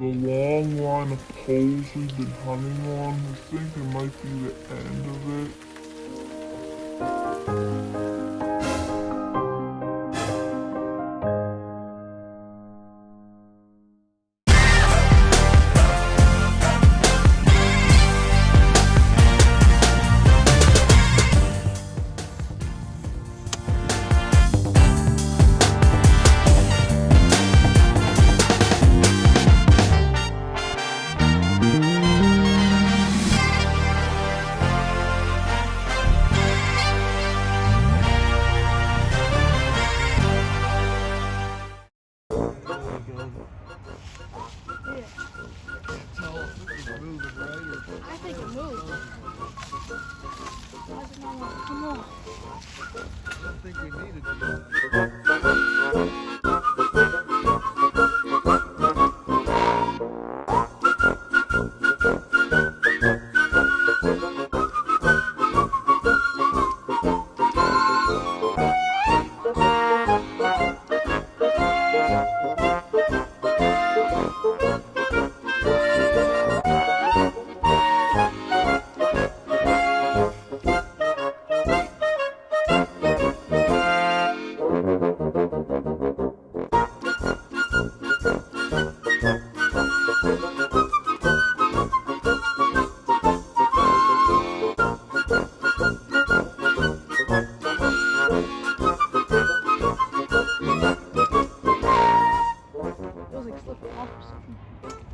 The long line of poles we've been hunting on, we think it might be the end of it. I think it moved. Why does it not want to come on? I don't think we needed to do that.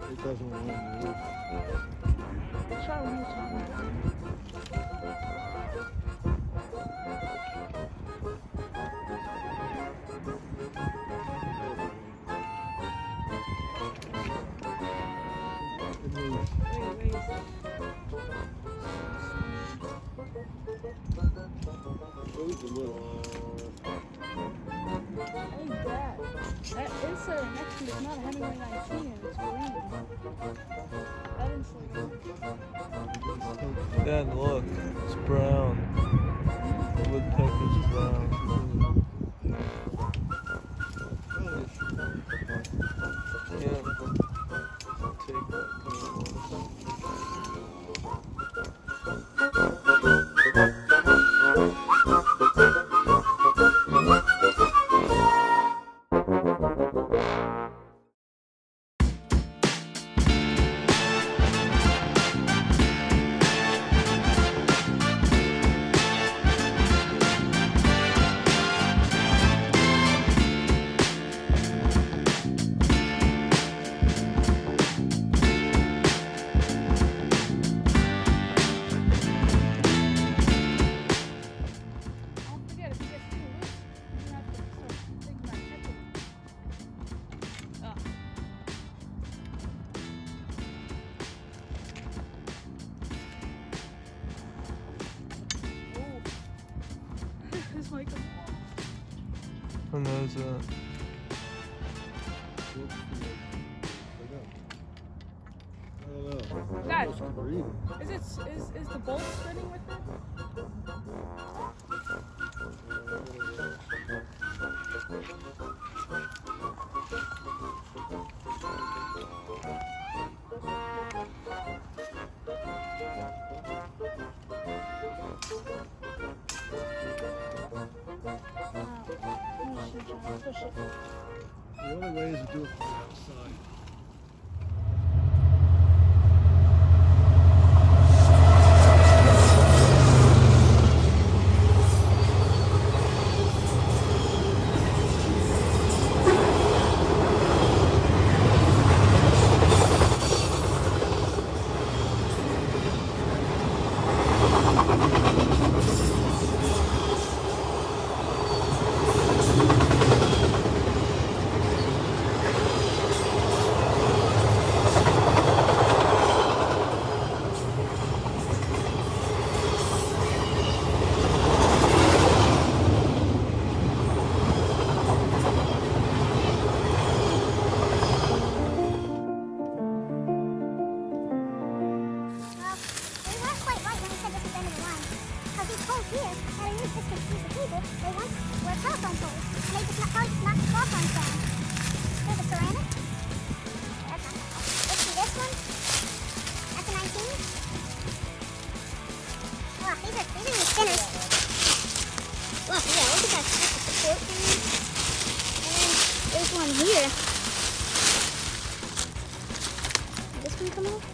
It doesn't want to move. Try one more time. It moves. Moves a little. Hey, Dad. That insert next to me is not a Hemingway 19, it's green. That insert. Dan, look, it's brown. The woodpecker's brown. Can't take that Don't forget, if you get too loose, you're gonna have to start thinking about catching it. Ah. Oh. This might come off. And there's a Guys, is the bolt spinning with it? Push it. The only way is to do it from the outside. Telephone poles. There's a ceramic. That's not spinners. Look, yeah, look at that. That's the support thing. And then there's one here. Did this one come off?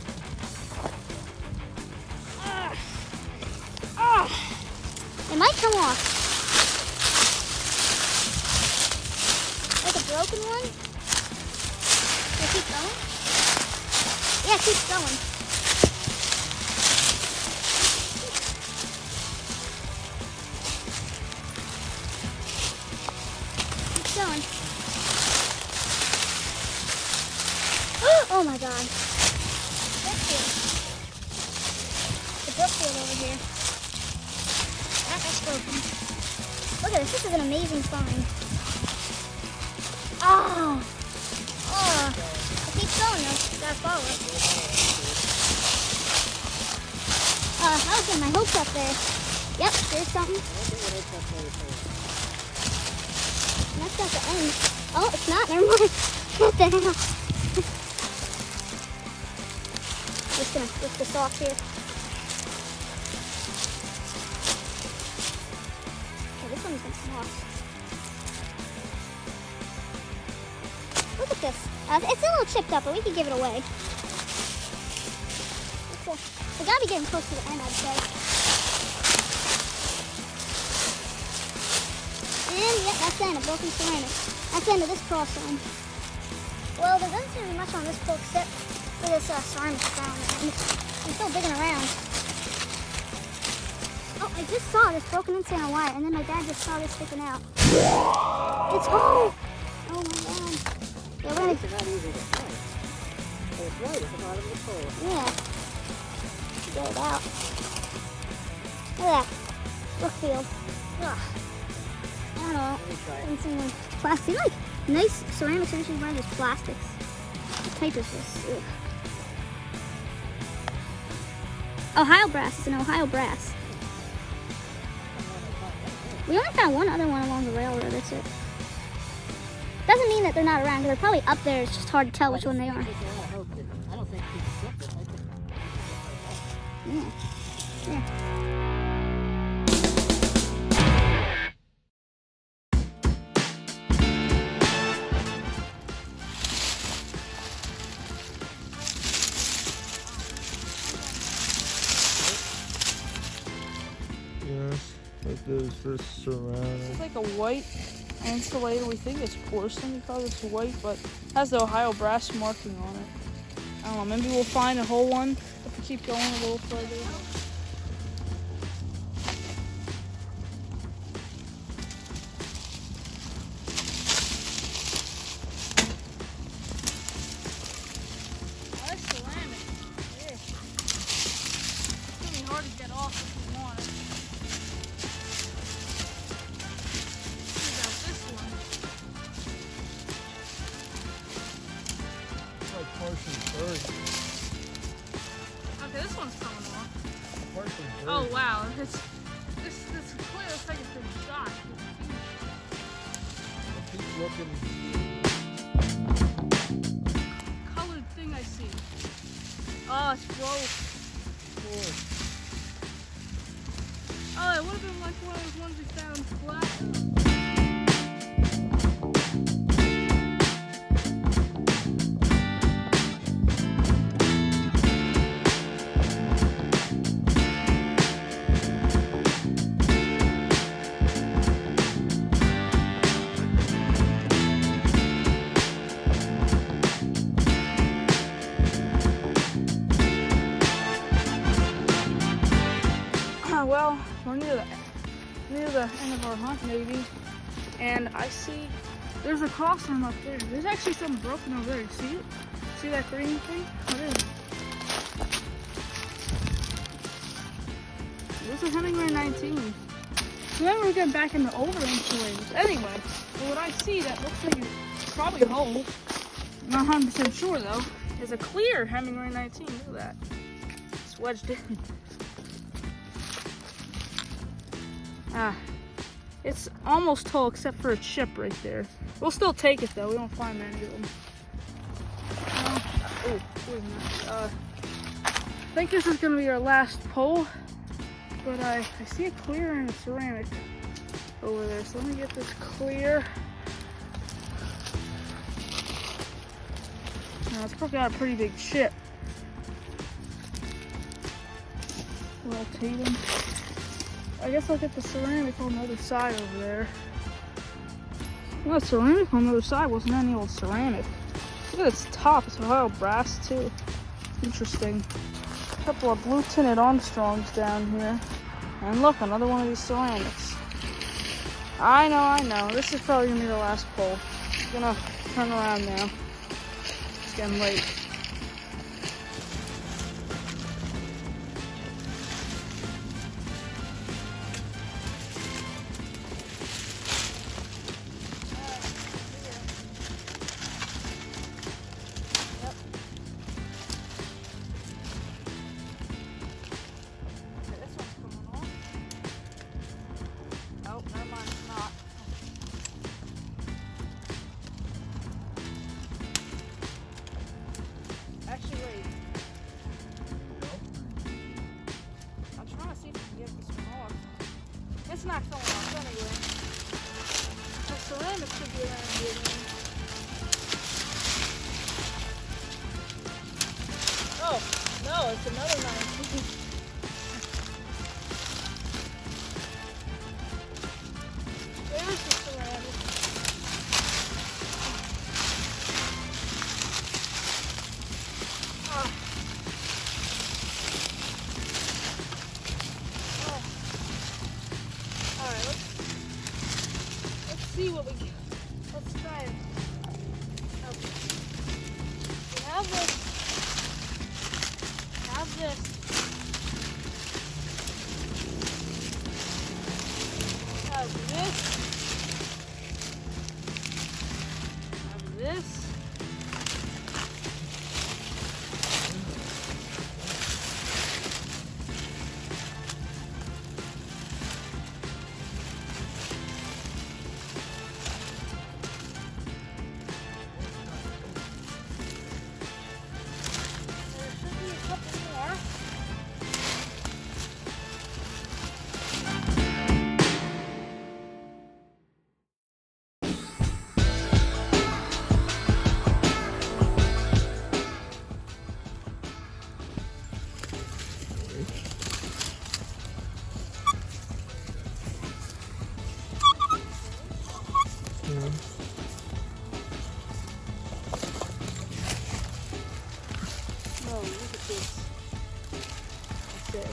It might come off. Like a broken one. Will it keep going? Yeah, it keeps going. Keeps going. Oh my god. Brookfield. The Brookfield over here. That's broken. Look at this. This is an amazing find. Oh! Oh! It keeps going though. Gotta follow it. I was getting my hopes up there. Yep, there's something. That's not the end. Oh, it's not. Never mind. What the hell? Just gonna flip this off here. This one's gonna come off. Look at this. It's a little chipped up, but we can give it away. We gotta be getting close to the end, I'd say. And yeah, that's the end of broken ceramic. That's the end of this cross line. Well, there doesn't seem to be much on this pole except for this ceramic crown. I'm still digging around. Oh, I just saw this broken in center wire, and then my dad just saw this sticking out. It's oh my god. Yeah, we're It's not easy to find. So it's right at the bottom of the pole. yeah. Get it out. Look at that. Brookfield. Ugh. I don't know. Let me try it. It's in plastic. Like nice ceramics usually buy these plastics. What type is this? Ugh. Ohio brass. It's an Ohio brass. We only found one other one along the railroad, that's it. Doesn't mean that they're not around, they're probably up there, it's just hard to tell which one they are. I don't think he's separate. I think Yeah. Yeah. Yes, like this for ceramic. It's like a white insulator. We think it's porcelain because it's white, but has the Ohio brass marking on it. I don't know. Maybe we'll find a whole one if we keep going a little further. Oh, that's ceramic. Yeah. It's gonna be hard to get off if you want it. Like partially buried. Okay, this one's coming off. Partially buried. Oh wow, this clear looks like it's been shot. Keep looking. Colored thing I see. Oh, it's broke. Oh, it would have been like one of those ones we found flat. Well, we're near the end of our hunt, maybe, and I see there's a cross arm up there. There's actually something broken over there. You see it? See that green thing? What is it? This is Hemingway 19. Remember, we're getting back into older insulators. Anyway, what I see that looks like it's probably a hole. I'm not 100% sure though. Is a clear Hemingway 19. Look at that. It's wedged in. It's almost whole except for a chip right there. We'll still take it though. We won't find many of them. I think this is gonna be our last pull. But I see a clear and a ceramic over there. So let me get this clear. Now it's probably got a pretty big chip. Rotate them. I guess I'll get the ceramic on the other side over there. Well, the ceramic on the other side wasn't any old ceramic. Look at its top, it's Ohio brass too. Interesting. A couple of blue tinted Armstrongs down here. And look, another one of these ceramics. I know. This is probably gonna be the last pull. I'm gonna turn around now. It's getting late. It's not falling off anyway. The ceramic should be around here then. Oh, no, it's another knife. There's the ceramic. Alright, let's see what we get. Let's try it. Okay. We have this. Have this. Have this. Have this. Oh, look at this. Okay.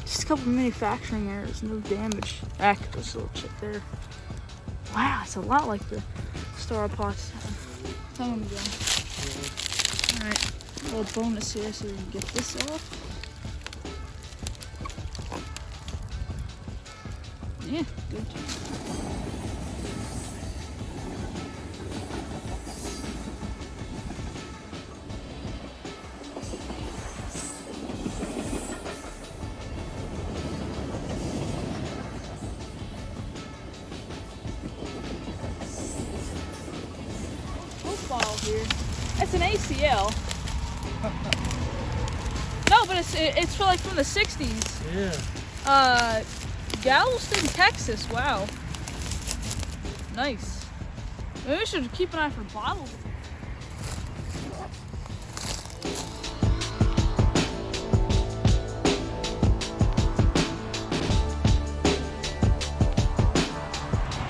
Just a couple manufacturing errors, no damage. Back this little chip there. Wow, it's a lot like the Star Pots. Tell them again. Alright, a little bonus here so we can get this off. Yeah, good. Football here. It's an ACL. No, but it's for like from the 60s. Yeah. Galveston, Texas. Wow. Nice. Maybe we should keep an eye for bottles.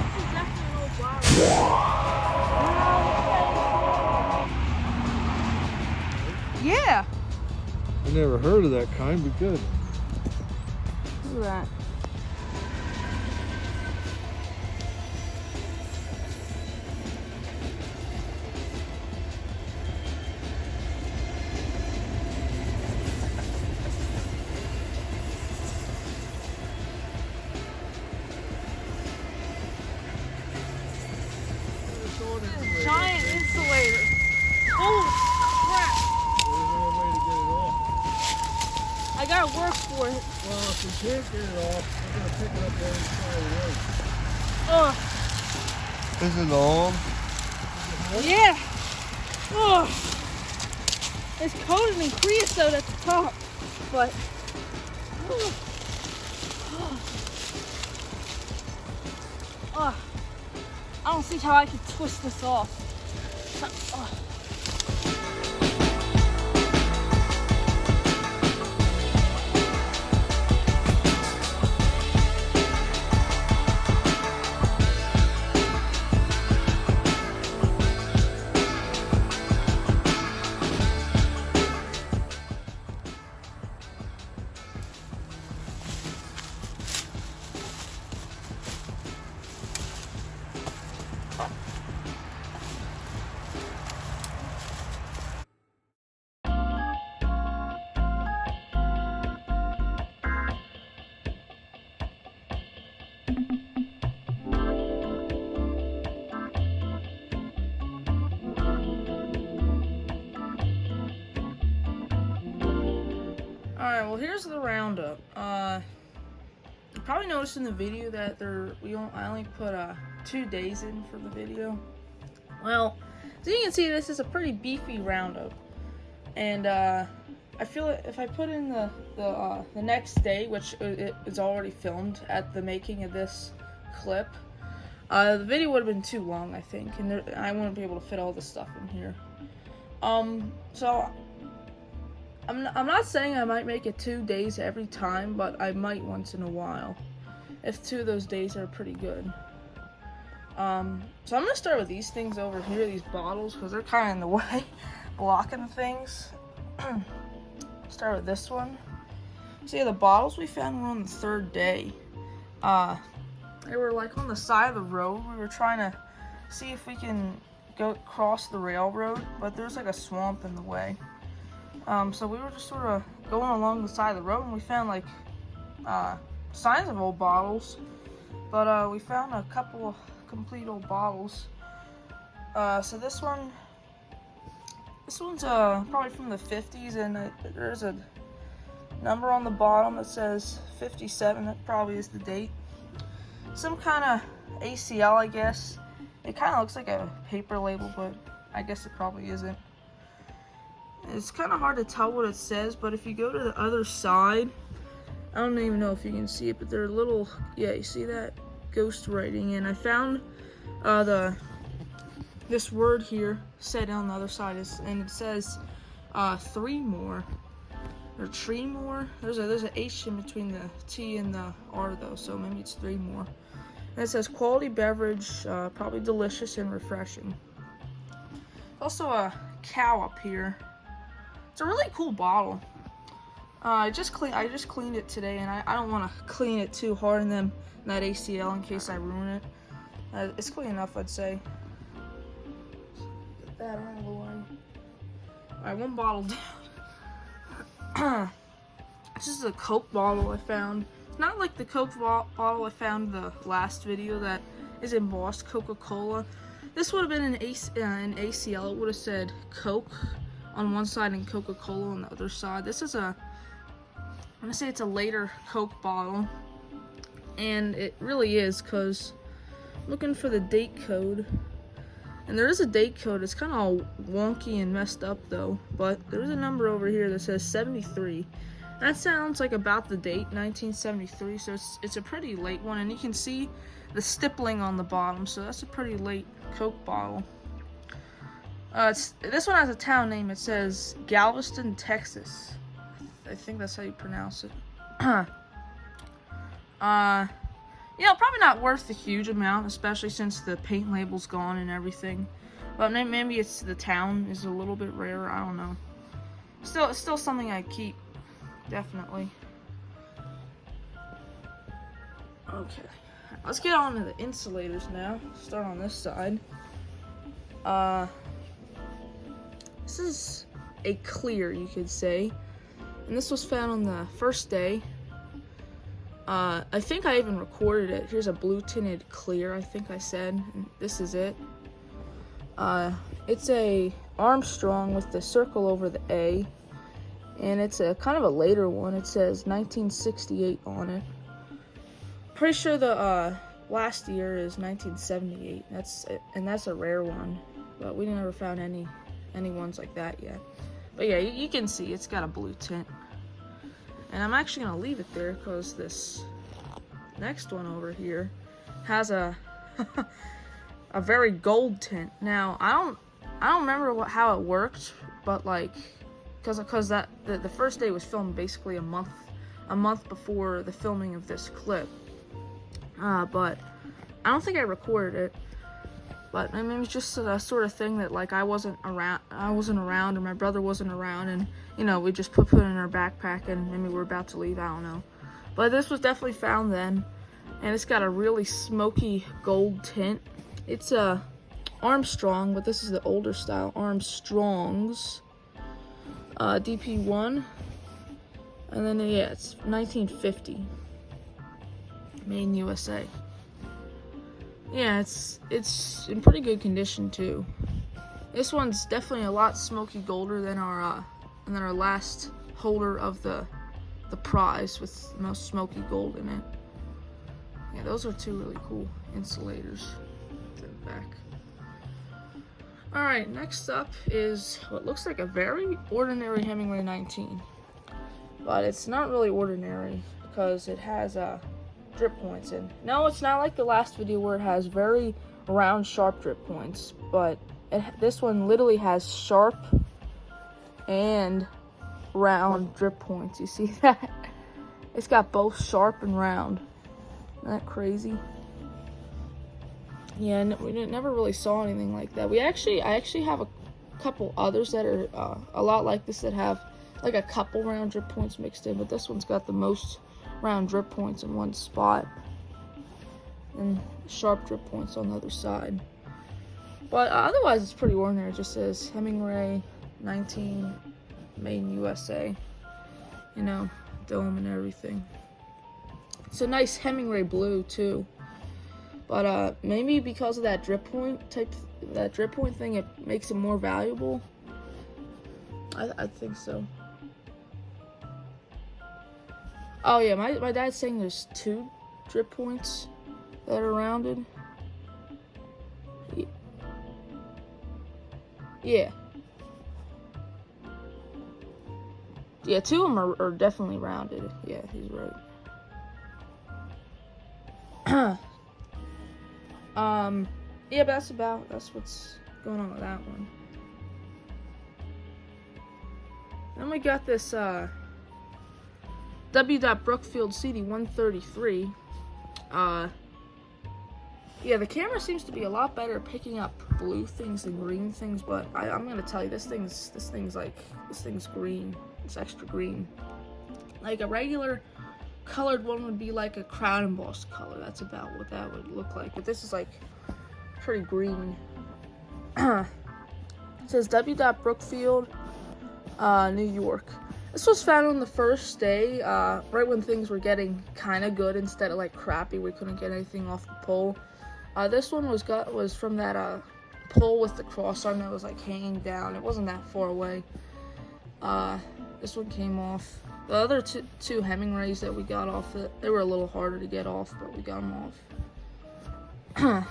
This is definitely an old bottle. Yeah. I never heard of that kind, but good. Look at that. Giant insulator. Holy crap. There's no way to get it off. I gotta work for it. Well, if we can't get it off, we're gonna pick it up there and try it Ugh. Is it long? Yeah. Ugh. It's coated in creosote at the top, but I don't see how I could twist this off. Alright, well here's the roundup. You probably noticed in the video that I only put 2 days in for the video. Well, as you can see, this is a pretty beefy roundup, and I feel like if I put in the next day, which it was already filmed at the making of this clip, the video would have been too long, I think, and I wouldn't be able to fit all the stuff in here. So I'm not saying I might make it 2 days every time, but I might once in a while, if 2 of those days are pretty good. So I'm gonna start with these things over here, these bottles, because they're kind of in the way, blocking things. Start with this one. So yeah, the bottles we found were on the 3rd day. They were like on the side of the road. We were trying to see if we can go cross the railroad, but there's like a swamp in the way. So we were just sort of going along the side of the road, and we found like signs of old bottles, but we found a couple of complete old bottles. So this one's probably from the 50s, and there's a number on the bottom that says 57. That probably is the date. Some kind of ACL, I guess. It kind of looks like a paper label, but I guess it probably isn't. It's kind of hard to tell what it says, but if you go to the other side, I don't even know if you can see it, but there are little, yeah, you see that? Ghost writing, and I found this word here said on the other side, and it says 3 more, or tree more. There's an H in between the T and the R though, so maybe it's 3 more. And it says quality beverage, probably delicious and refreshing. Also a cow up here. It's a really cool bottle. I just cleaned it today, and I don't want to clean it too hard and then that ACL in case I ruin it. It's clean enough, I'd say. Get that out of the way. Alright, 1 bottle down. This is a Coke bottle I found. Not like the Coke bottle I found in the last video that is embossed Coca-Cola. This would have been an ACL. It would have said Coke on one side and Coca-Cola on the other side. This is I'm gonna say it's a later Coke bottle, and it really is, because I'm looking for the date code, and there is a date code. It's kind of wonky and messed up though, but there's a number over here that says 73. That sounds like about the date, 1973, so it's a pretty late one, and you can see the stippling on the bottom, so that's a pretty late Coke bottle. This one has a town name. It says Galveston, Texas. I think that's how you pronounce it. You know, probably not worth a huge amount, especially since the paint label's gone and everything. But maybe it's the town is a little bit rarer. I don't know. It's still something I keep, definitely. Okay, let's get on to the insulators now. Start on this side. This is a clear, you could say, and this was found on the 1st day. I think I even recorded it. Here's a blue tinted clear, I think I said, and this is it. It's a Armstrong with the circle over the A, and it's a kind of a later one. It says 1968 on it. Pretty sure the last year is 1978. That's a rare one, but we never found any ones like that yet. But yeah, you can see it's got a blue tint. And I'm actually gonna leave it there because this next one over here has a a very gold tint. Now I don't remember how it worked, but like, because that the first day was filmed basically a month before the filming of this clip. But I don't think I recorded it. But I mean, it was just a sort of thing that like I wasn't around, or my brother wasn't around, and you know, we just put it in our backpack, and maybe we're about to leave. I don't know. But this was definitely found then, and it's got a really smoky gold tint. It's Armstrong, but this is the older style Armstrongs DP1, and then yeah, it's 1950, made in USA. Yeah, it's in pretty good condition too. This one's definitely a lot smoky golder than our last holder of the prize with the most smoky gold in it. Yeah, those are two really cool insulators to the back. Alright, next up is what looks like a very ordinary Hemingway 19. But it's not really ordinary because it has drip points in. No, it's not like the last video where it has very round, sharp drip points, but this one literally has sharp and round drip points. You see that? It's got both sharp and round. Isn't that crazy? Yeah, we never really saw anything like that. I actually have a couple others that are a lot like this that have like a couple round drip points mixed in, but this one's got the most round drip points in one spot and sharp drip points on the other side. But otherwise, it's pretty ordinary. It just says Hemingway 19, made in USA. You know, dome and everything. It's a nice Hemingway blue too. But maybe because of that drip point thing, it makes it more valuable. I think so. Oh yeah, my dad's saying there's 2 drip points that are rounded. Yeah. Yeah, 2 of them are definitely rounded. Yeah, he's right. Yeah, but that's what's going on with that one. Then we got this W. Brookfield CD133. Yeah, the camera seems to be a lot better at picking up blue things than green things, but I'm gonna tell you, this thing's green. It's extra green. Like a regular colored one would be like a crown embossed color. That's about what that would look like. But this is like pretty green. It says W. Brookfield, New York. This was found on the first day, right when things were getting kind of good instead of like crappy. We couldn't get anything off the pole. This one was from that pole with the cross arm that was like hanging down. It wasn't that far away. This one came off. The other two Hemingways that we got off, they were a little harder to get off, but we got them off.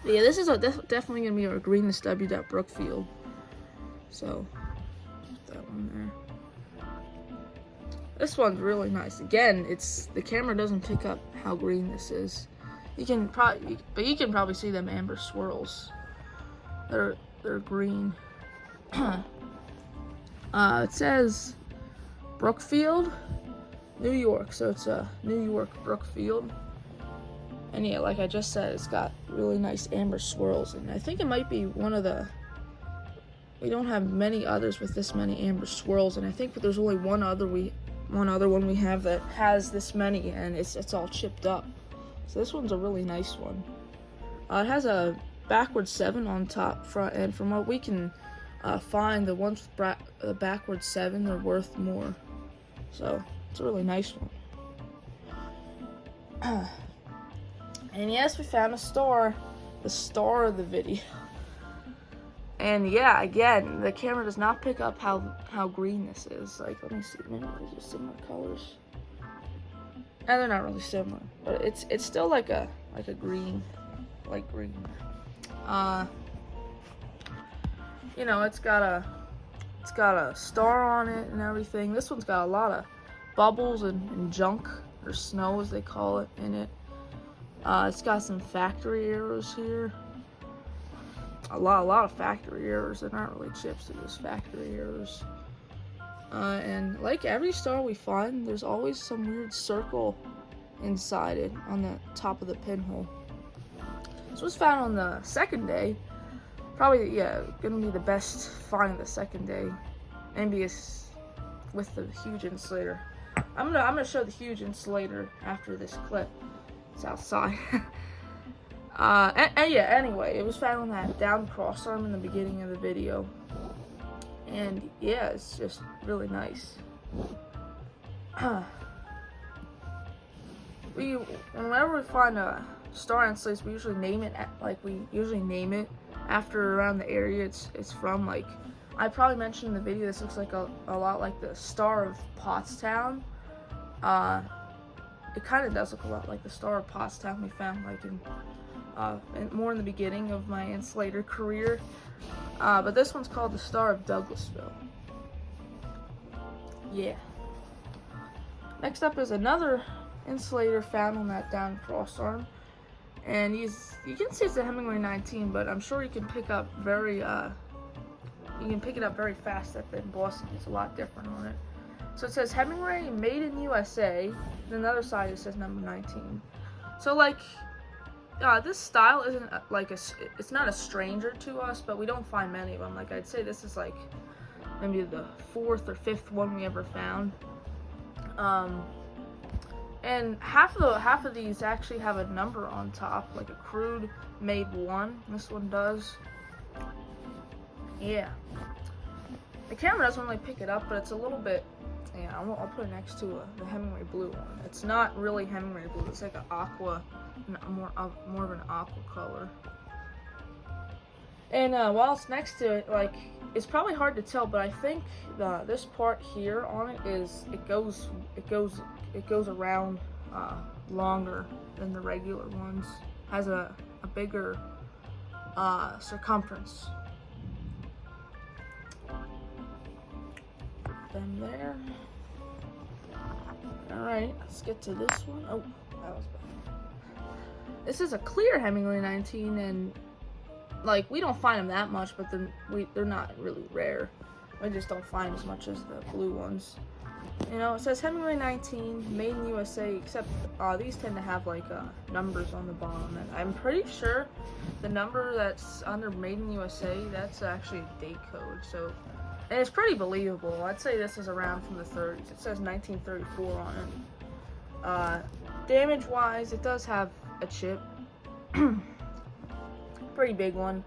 Yeah, this is definitely going to be our greenest W. Brookfield. So, put that one there. This one's really nice. Again, the camera doesn't pick up how green this is. You can probably see them amber swirls. They're green. It says Brookfield, New York. So it's a New York Brookfield. And yeah, like I just said, it's got really nice amber swirls. And I think it might be one of the... We don't have many others with this many amber swirls. And I think there's only one other one we have that has this many, and it's all chipped up. So this one's a really nice one. It has a backward 7 on top, front, and from what we can find, the ones with the backward 7 are worth more. So it's a really nice one. And yes, we found a star, the star of the video. And yeah, again, the camera does not pick up how green this is. Like, let me see, maybe they're just similar colors. And they're not really similar, but it's still like a green, light green. You know, it's got a It's got a star on it and everything. This one's got a lot of bubbles and junk, or snow as they call it, in it. It's got some factory arrows here. A lot of factory arrows. They're not really chips, they're just factory arrows. And like every star we find, there's always some weird circle inside it on the top of the pinhole. This was found on the second day. Probably, yeah, gonna be the best find of the second day. Envious with the huge insulator. I'm gonna show the huge insulator after this clip. It's outside. And yeah, anyway, it was found on that down cross arm in the beginning of the video. And yeah, it's just really nice. Whenever we find a star insulator, we usually name it after around the area it's from. Like I probably mentioned in the video, this looks like a lot like the Star of Pottstown. It kind of does look a lot like the Star of Pottstown we found like more in the beginning of my insulator career. But this one's called the Star of Douglasville. Yeah. Next up is another insulator found on that down cross arm. And you can see it's a Hemingway 19, but I'm sure you can pick up very fast that the embossing is a lot different on it. So it says Hemingway made in USA. Then the other side it says number 19. So like this style isn't it's not a stranger to us, but we don't find many of them. Like I'd say this is like maybe the 4th or 5th one we ever found. And half of these actually have a number on top, like a crude made 1. This one does. Yeah. The camera doesn't really pick it up, but it's a little bit. Yeah, I'll put it next to the Hemingway blue one. It's not really Hemingway blue. It's like an aqua, more of an aqua color. And while it's next to it, like it's probably hard to tell, but I think this part here on it it goes around longer than the regular ones. Has a bigger circumference. Put them there. Alright, let's get to this one. Oh, that was bad. This is a clear Hemingway 19, and like we don't find them that much, but they're not really rare. We just don't find as much as the blue ones. You know, it says Hemingway 19, made in USA, except these tend to have like numbers on the bottom. And I'm pretty sure the number that's under made in USA, that's actually a date code. So, and it's pretty believable. I'd say this is around from the 30s. It says 1934 on it. Damage-wise, it does have a chip. Pretty big one.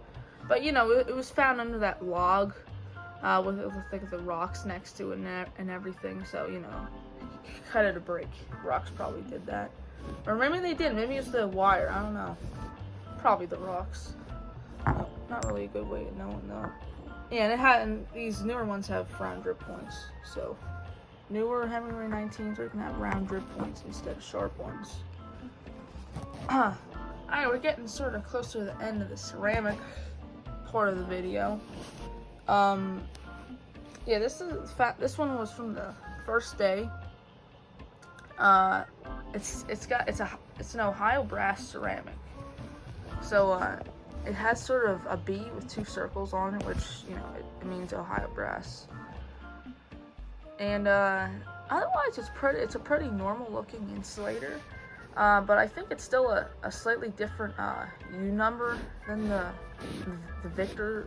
But, you know, it was found under that log. With like the rocks next to it and everything, so you know, cut it a break. Rocks probably did that, or maybe they didn't. Maybe it's the wire. I don't know. Probably the rocks. Not really a good way of knowing though. Yeah, and these newer ones have round drip points. So newer Hemingway 19s are gonna have round drip points instead of sharp ones. Alright, we're getting sort of close to the end of the ceramic part of the video. Yeah, this one was from the first day. It's an Ohio brass ceramic. So it has sort of a B with 2 circles on it, which you know it means Ohio brass. And otherwise, it's a pretty normal looking insulator. But I think it's still a slightly different U number than the Victor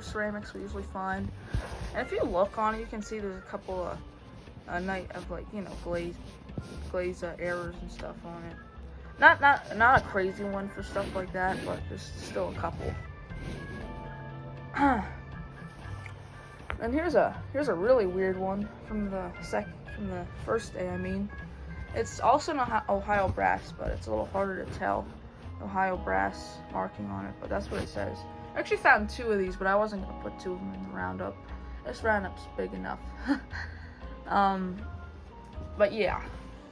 ceramics we usually find. And if you look on it, you can see there's a couple of like, you know, glaze errors and stuff on it. Not a crazy one for stuff like that, but there's still a couple. And here's a really weird one from the first day. I mean, it's also an Ohio brass, but it's a little harder to tell. Ohio brass marking on it, but that's what it says. I actually found 2 of these, but I wasn't gonna put 2 of them in the roundup. This roundup's big enough. But yeah,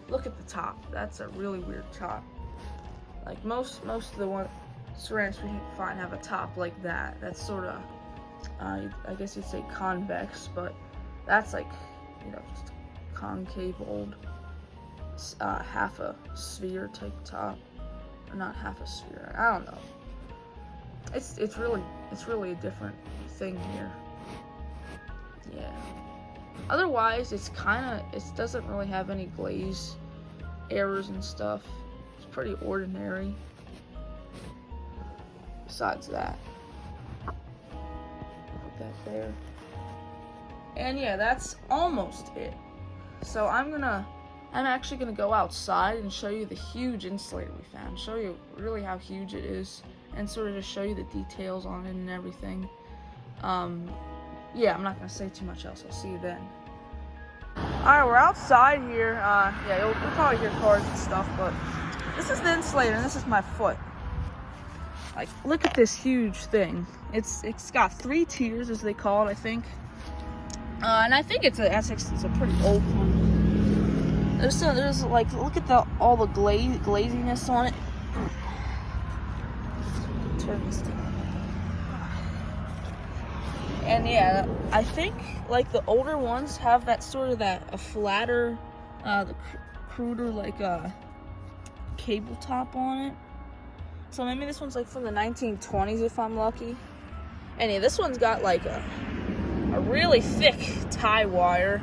look at the top. That's a really weird top. Like most of the ceramics we find have a top like that. That's sort of I guess you'd say convex, but that's like, you know, just concave old, half a sphere type top, or not half a sphere. I don't know. It's really a different thing here. Yeah. Otherwise, it doesn't really have any glaze errors and stuff. It's pretty ordinary. Besides that, put that there. And yeah, that's almost it. So I'm actually gonna go outside and show you the huge insulator we found. Show you really how huge it is, and sort of just show you the details on it and everything. Yeah, I'm not gonna say too much else. I'll see you then. Alright, we're outside here. Yeah, you'll probably hear cars and stuff, but this is the insulator and this is my foot. Like, look at this huge thing. It's got 3 tiers, as they call it, I think. And I think it's a pretty old one. There's like, look at all the glaziness on it. Turn this down. And yeah, I think like the older ones have that sort of a flatter, the cruder like cable top on it. So maybe this one's like from the 1920s if I'm lucky. And yeah, this one's got like a really thick tie wire.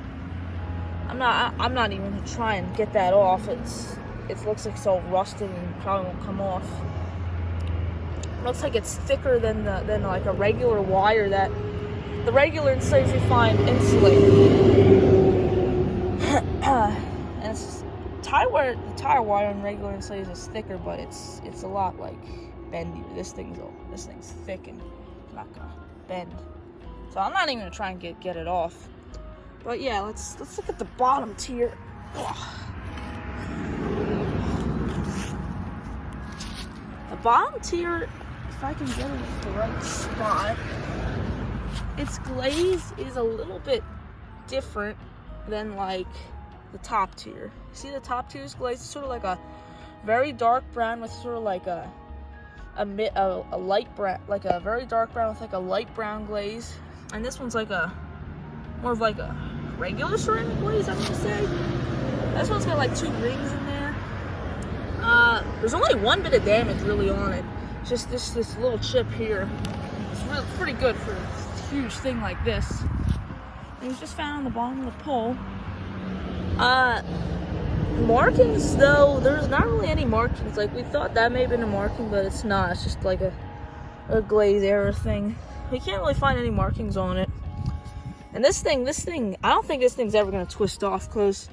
I'm not even gonna try and get that off. It looks like it's all rusted and probably won't come off. Looks like it's thicker than like a regular wire that the regular insulators you find insulated. And it's tie wire. The tire wire on regular insulators is thicker, but it's a lot like bendy. This thing's thick and it's not gonna bend. So I'm not even gonna try and get it off. But yeah, let's look at the bottom tier. Ugh. The bottom tier, if I can get it in the right spot, its glaze is a little bit different than like the top tier. See the top tier's glaze is sort of like a very dark brown with sort of like a light brown, like a very dark brown with like a light brown glaze. And this one's like more of like a regular ceramic glaze, I'm gonna say. This one's got like 2 rings in there. There's only 1 bit of damage really on it. It's just this little chip here. It's pretty good for a huge thing like this. It was just found on the bottom of the pole. Markings though, there's not really any markings. Like we thought that may have been a marking, but it's not. It's just like a glaze error thing. We can't really find any markings on it. And this thing, I don't think this thing's ever gonna twist off because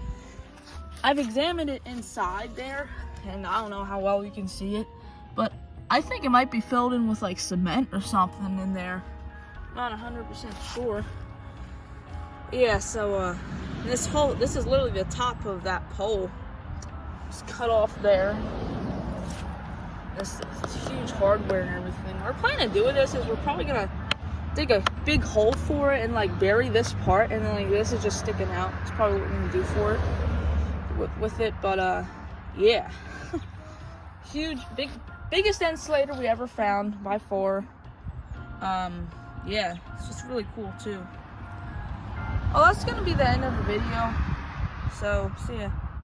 I've examined it inside there, and I don't know how well you can see it, but I think it might be filled in with like cement or something in there. Not 100% sure. Yeah, so this is literally the top of that pole. Just cut off there. This huge hardware and everything. Our plan to do with this is we're probably gonna dig a big hole for it and like bury this part, and then like this is just sticking out. It's probably what we're gonna do for it with it. But yeah. Huge, biggest insulator we ever found by far. Yeah, it's just really cool too. Well, that's gonna be the end of the video. So see ya.